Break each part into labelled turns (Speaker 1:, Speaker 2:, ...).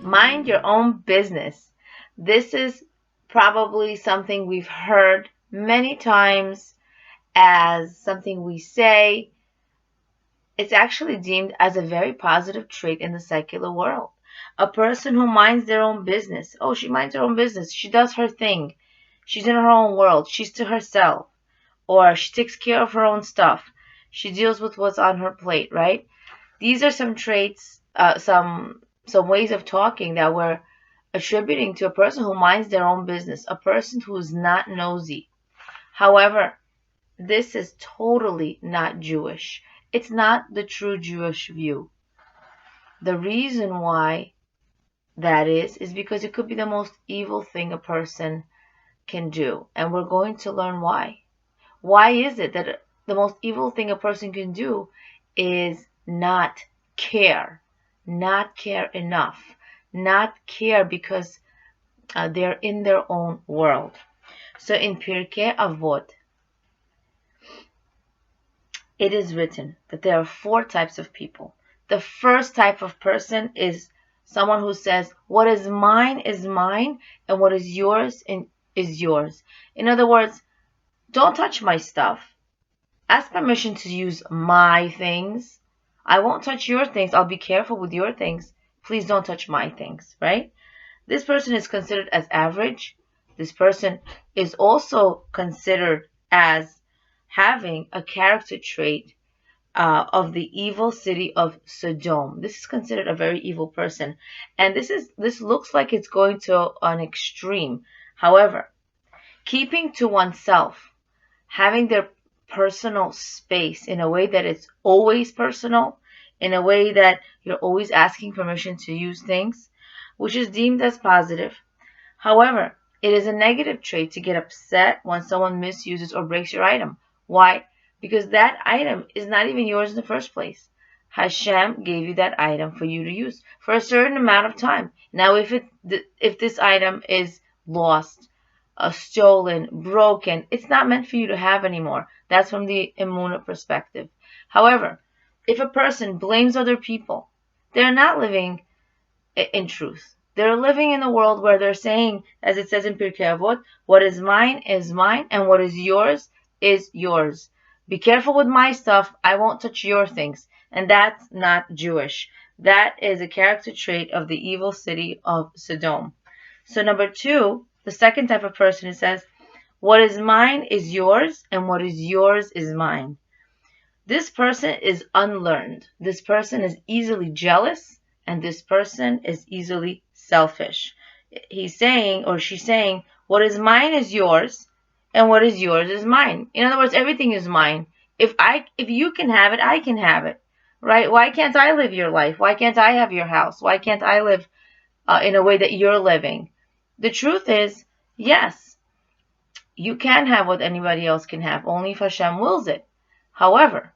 Speaker 1: Mind your own business. This is probably something we've heard many times as something we say. It's actually deemed as a very positive trait in the secular world. A person who minds their own business. Oh, she minds her own business. She does her thing. She's in her own world. She's to herself. Or she takes care of her own stuff. She deals with what's on her plate, right? These are some traits, some ways of talking that we're attributing to a person who minds their own business, a person who is not nosy. However, this is totally not Jewish. It's not the true Jewish view. The reason why that is because it could be the most evil thing a person can do. And we're going to learn why. Why is it that the most evil thing a person can do is not care? Not care enough. Not care because they're in their own world. So in Pirkei Avot, it is written that there are four types of people. The first type of person is someone who says, what is mine, and what is yours is yours. In other words, don't touch my stuff. Ask permission to use my things. I won't touch your things. I'll be careful with your things. Please don't touch my things, right? This person is considered as average. This person is also considered as having a character trait of the evil city of Sodom. This is considered a very evil person, and this looks like it's going to an extreme. However, keeping to oneself, having their personal space in a way that it's always personal, in a way that you're always asking permission to use things, which is deemed as positive. However, it is a negative trait to get upset when someone misuses or breaks your item. Why? Because that item is not even yours in the first place. Hashem gave you that item for you to use for a certain amount of time. Now, if this item is lost, stolen, broken, it's not meant for you to have anymore. That's from the Emunah perspective. However, if a person blames other people, they're not living in truth. They're living in a world where they're saying, as it says in Pirkei Avot, what is mine, and what is yours is yours. Be careful with my stuff. I won't touch your things. And that's not Jewish. That is a character trait of the evil city of Sodom. So number two, the second type of person, it says, what is mine is yours, and what is yours is mine. This person is unlearned. This person is easily jealous, and this person is easily selfish. He's saying, or she's saying, what is mine is yours, and what is yours is mine. In other words, everything is mine. If you can have it, I can have it, right? Why can't I live your life? Why can't I have your house? Why can't I live in a way that you're living? The truth is, yes, you can have what anybody else can have, only if Hashem wills it. However,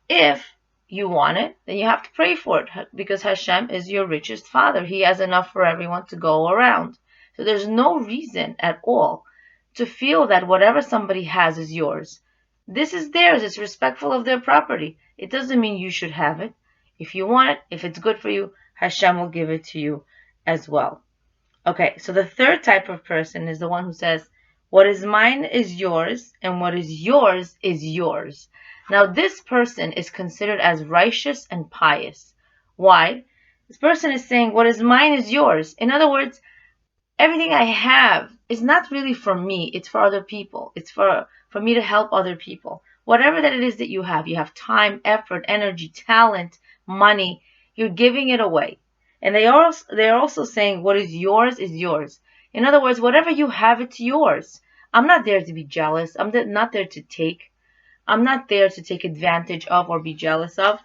Speaker 1: if you want it, then you have to pray for it, because Hashem is your richest father. He has enough for everyone to go around. So there's no reason at all to feel that whatever somebody has is yours. This is theirs. It's respectful of their property. It doesn't mean you should have it. If you want it, if it's good for you, Hashem will give it to you as well. Okay, so the third type of person is the one who says, what is mine is yours, and what is yours is yours. Now, this person is considered as righteous and pious. Why? This person is saying, what is mine is yours. In other words, everything I have is not really for me. It's for other people. It's for me to help other people. Whatever that it is that you have time, effort, energy, talent, money, you're giving it away. And they're also saying, what is yours is yours. In other words, whatever you have, it's yours. I'm not there to be jealous. I'm not there to take. I'm not there to take advantage of or be jealous of.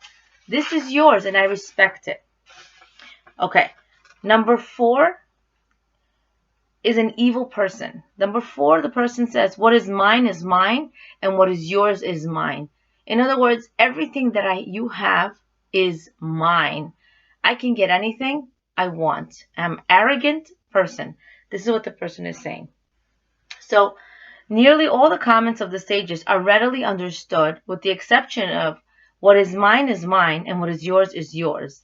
Speaker 1: This is yours, and I respect it. Okay, number 4 is an evil person. Number 4, the person says, what is mine, and what is yours is mine. In other words, everything that you have is mine. I can get anything I want. I'm an arrogant person. This is what the person is saying. So, nearly all the comments of the sages are readily understood, with the exception of what is mine, and what is yours is yours.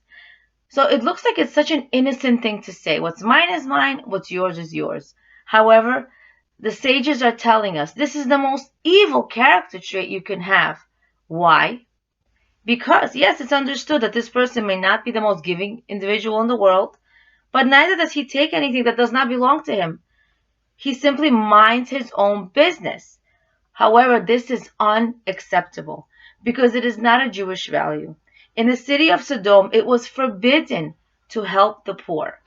Speaker 1: So it looks like it's such an innocent thing to say. What's mine is mine, what's yours is yours. However, the sages are telling us this is the most evil character trait you can have. Why? Because, yes, it's understood that this person may not be the most giving individual in the world, but neither does he take anything that does not belong to him. He simply minds his own business. However, this is unacceptable because it is not a Jewish value. In the city of Sodom, it was forbidden to help the poor.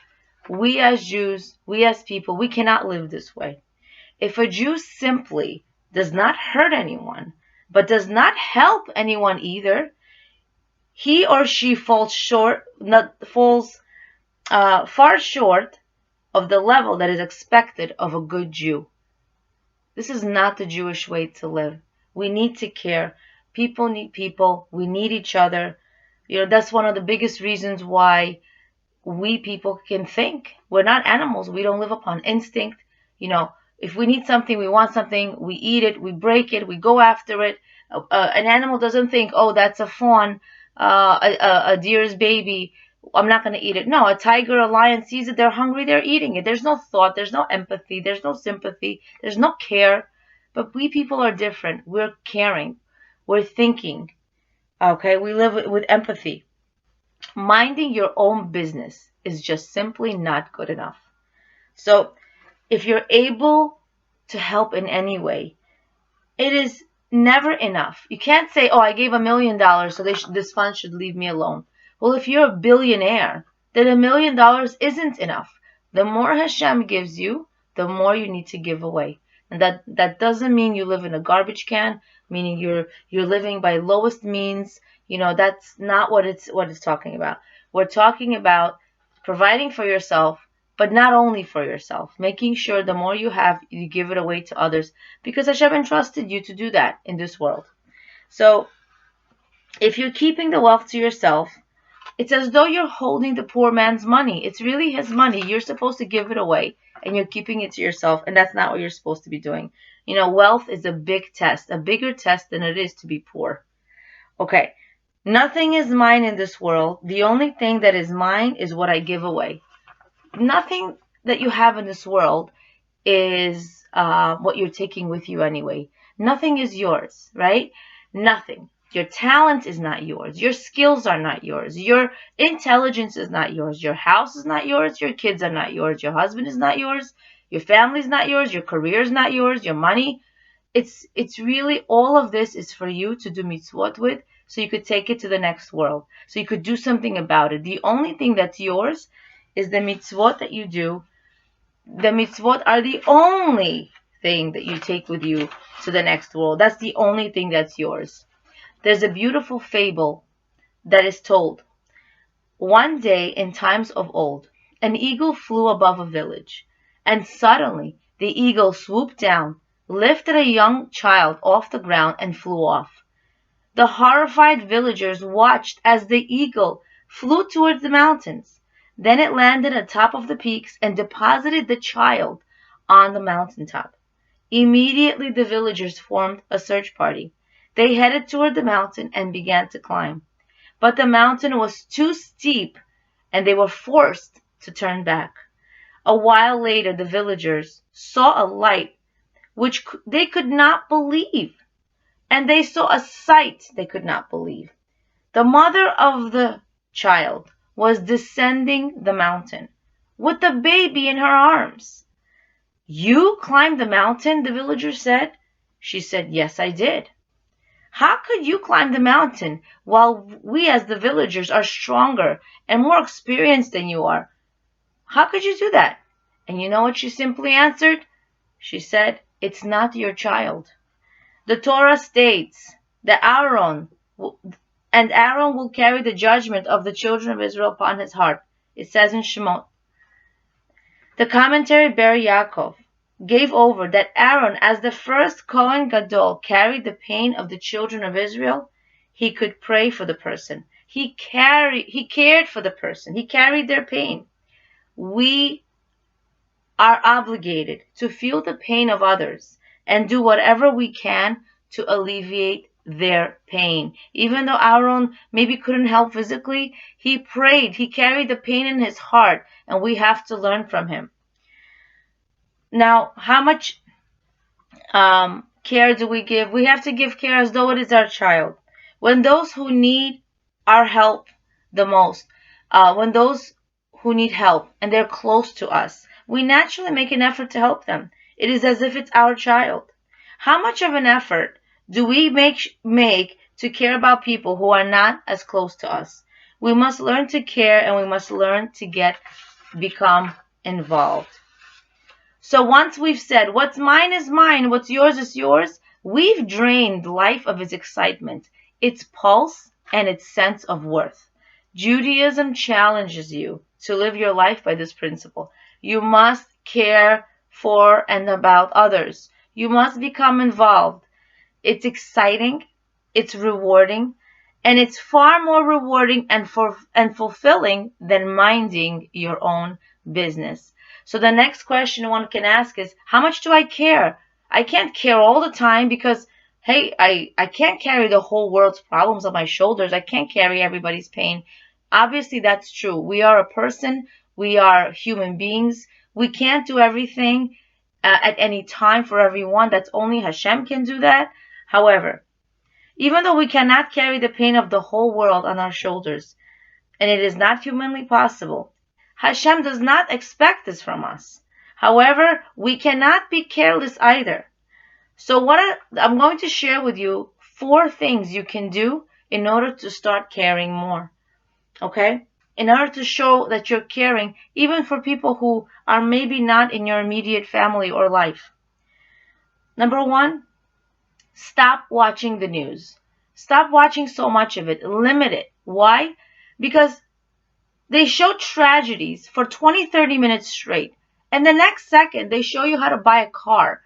Speaker 1: We as Jews, we as people, we cannot live this way. If a Jew simply does not hurt anyone, but does not help anyone either, he or she falls far short of the level that is expected of a good Jew. This is not the Jewish way to live. We need to care. People need people. We need each other. That's one of the biggest reasons why we people can think. We're not animals. We don't live upon instinct. If we need something, we want something, we eat it, we break it, we go after it. An animal doesn't think, oh, that's a fawn, a deer's baby, I'm not going to eat it. No, a tiger, a lion sees it, they're hungry, they're eating it. There's no thought, there's no empathy, there's no sympathy, there's no care. But we people are different. We're caring. We're thinking. Okay, we live with empathy. Minding your own business is just simply not good enough. So if you're able to help in any way, it is never enough. You can't say, oh, I gave $1 million, so this fund should leave me alone. Well, if you're a billionaire, then $1 million isn't enough. The more Hashem gives you, the more you need to give away. And that doesn't mean you live in a garbage can, meaning you're living by lowest means. That's not what it's talking about. We're talking about providing for yourself, but not only for yourself, making sure the more you have, you give it away to others, because Hashem entrusted you to do that in this world. So if you're keeping the wealth to yourself, it's as though you're holding the poor man's money. It's really his money. You're supposed to give it away, and you're keeping it to yourself, and that's not what you're supposed to be doing. Wealth is a big test, a bigger test than it is to be poor. Okay, nothing is mine in this world. The only thing that is mine is what I give away. Nothing that you have in this world is what you're taking with you anyway. Nothing is yours, right? Nothing. Your talent is not yours. Your skills are not yours. Your intelligence is not yours. Your house is not yours. Your kids are not yours. Your husband is not yours. Your family is not yours. Your career is not yours. Your money. It's really, all of this is for you to do mitzvot with, so you could take it to the next world. So you could do something about it. The only thing that's yours is the mitzvot that you do. The mitzvot are the only thing that you take with you to the next world. That's the only thing that's yours. There's a beautiful fable that is told. One day in times of old, an eagle flew above a village, and suddenly the eagle swooped down, lifted a young child off the ground, and flew off. The horrified villagers watched as the eagle flew towards the mountains. Then it landed on top of the peaks and deposited the child on the mountaintop. Immediately the villagers formed a search party. They headed toward the mountain and began to climb. But the mountain was too steep, and they were forced to turn back. A while later, the villagers saw a light which they could not believe, and they saw a sight they could not believe. The mother of the child was descending the mountain with the baby in her arms. "You climbed the mountain?" the villager said. She said, "Yes, I did." "How could you climb the mountain while we as the villagers are stronger and more experienced than you are? How could you do that?" And you know what she simply answered? She said, "It's not your child. The Torah states that Aaron will carry the judgment of the children of Israel upon his heart." It says in Shemot. The commentary Ber Yaakov gave over that Aaron, as the first Kohen Gadol, carried the pain of the children of Israel. He could pray for the person. He cared for the person. He carried their pain. We are obligated to feel the pain of others and do whatever we can to alleviate their pain. Even though Aaron maybe couldn't help physically, he prayed. He carried the pain in his heart, and we have to learn from him. Now, how much care do we give? We have to give care as though it is our child. When those who need our help the most, when those who need help and they're close to us, we naturally make an effort to help them. It is as if it's our child. How much of an effort do we make to care about people who are not as close to us? We must learn to care, and we must learn to become involved. So once we've said what's mine is mine, what's yours is yours, we've drained life of its excitement, its pulse, and its sense of worth. Judaism challenges you to live your life by this principle. You must care for and about others. You must become involved. It's exciting, it's rewarding, and it's far more rewarding and fulfilling than minding your own business. So the next question one can ask is, how much do I care? I can't care all the time because, hey, I can't carry the whole world's problems on my shoulders. I can't carry everybody's pain. Obviously, that's true. We are a person. We are human beings. We can't do everything at any time for everyone. That's only Hashem can do that. However, even though we cannot carry the pain of the whole world on our shoulders, and it is not humanly possible, Hashem does not expect this from us. However, we cannot be careless either. So I'm going to share with you 4 things you can do in order to start caring more. Okay? In order to show that you're caring, even for people who are maybe not in your immediate family or life. Number 1, stop watching the news. Stop watching so much of it. Limit it. Why? Because they show tragedies for 20, 30 minutes straight. And the next second, they show you how to buy a car,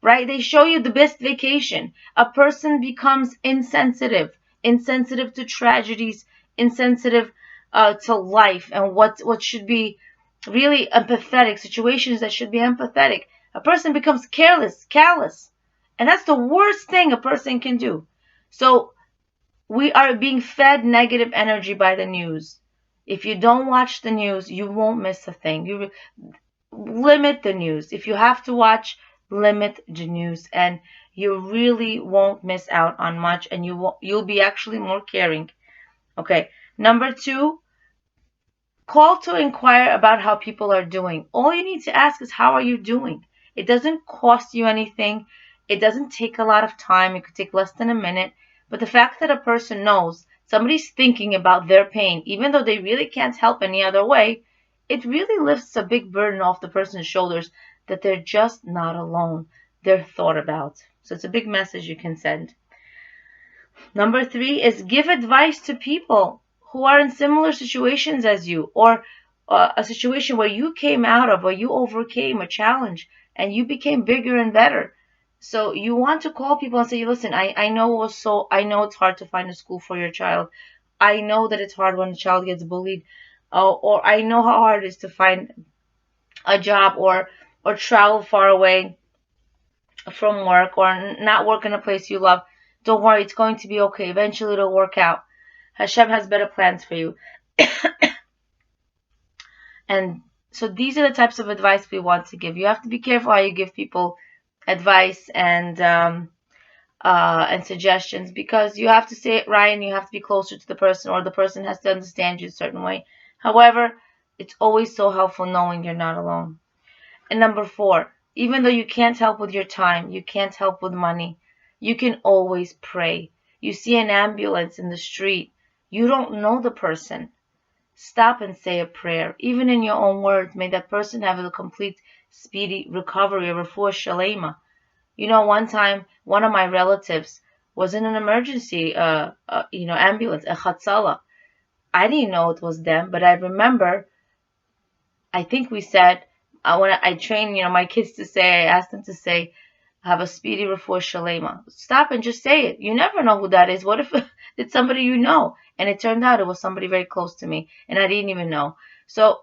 Speaker 1: right? They show you the best vacation. A person becomes insensitive to tragedies, insensitive to life and what should be really empathetic, situations that should be empathetic. A person becomes careless, callous. And that's the worst thing a person can do. So we are being fed negative energy by the news. If you don't watch the news, you won't miss a thing. You limit the news. If you have to watch, limit the news, and you really won't miss out on much, and you'll be actually more caring. Okay. Number 2, call to inquire about how people are doing. All you need to ask is, how are you doing? It doesn't cost you anything. It doesn't take a lot of time. It could take less than a minute. But the fact that a person knows somebody's thinking about their pain, even though they really can't help any other way, it really lifts a big burden off the person's shoulders that they're just not alone. They're thought about. So it's a big message you can send. Number 3 is give advice to people who are in similar situations as you, or a situation where you came out of, or you overcame a challenge and you became bigger and better. So you want to call people and say, listen, I know it's hard to find a school for your child. I know that it's hard when a child gets bullied, or I know how hard it is to find a job or travel far away from work, or not work in a place you love. Don't worry, it's going to be okay. Eventually it'll work out. Hashem has better plans for you. And so these are the types of advice we want to give. You have to be careful how you give people advice and suggestions, because you have to say it right and you have to be closer to the person, or the person has to understand you a certain way. However, it's always so helpful knowing you're not alone. And number 4, even though you can't help with your time, you can't help with money, you can always pray. You see an ambulance in the street, you don't know the person. Stop and say a prayer, even in your own words. May that person have a complete, speedy recovery, a refuah shalema. You know, one time, one of my relatives was in an emergency, ambulance, a chatzala. I didn't know it was them, but I remember, I think we said, when I train, my kids to say, I asked them to say, have a speedy refuah shalema. Stop and just say it. You never know who that is. What if it's somebody you know? And it turned out it was somebody very close to me, and I didn't even know. So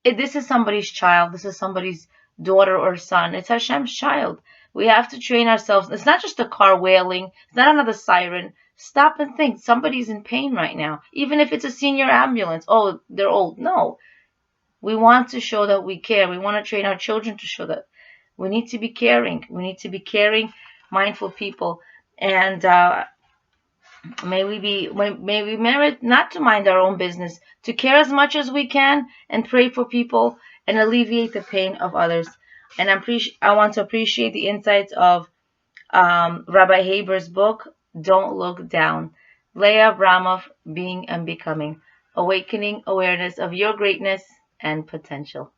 Speaker 1: this is somebody's child. This is somebody's daughter or son. It's Hashem's child. We have to train ourselves. It's not just a car wailing. It's not another siren. Stop and think. Somebody's in pain right now. Even if it's a senior ambulance. Oh, they're old. No. We want to show that we care. We want to train our children to show that we need to be caring. We need to be caring, mindful people. And may we merit not to mind our own business, to care as much as we can and pray for people and alleviate the pain of others. And I want to appreciate the insights of Rabbi Haber's book, Don't Look Down. Leah Abramov, Being and Becoming, Awakening Awareness of Your Greatness and Potential.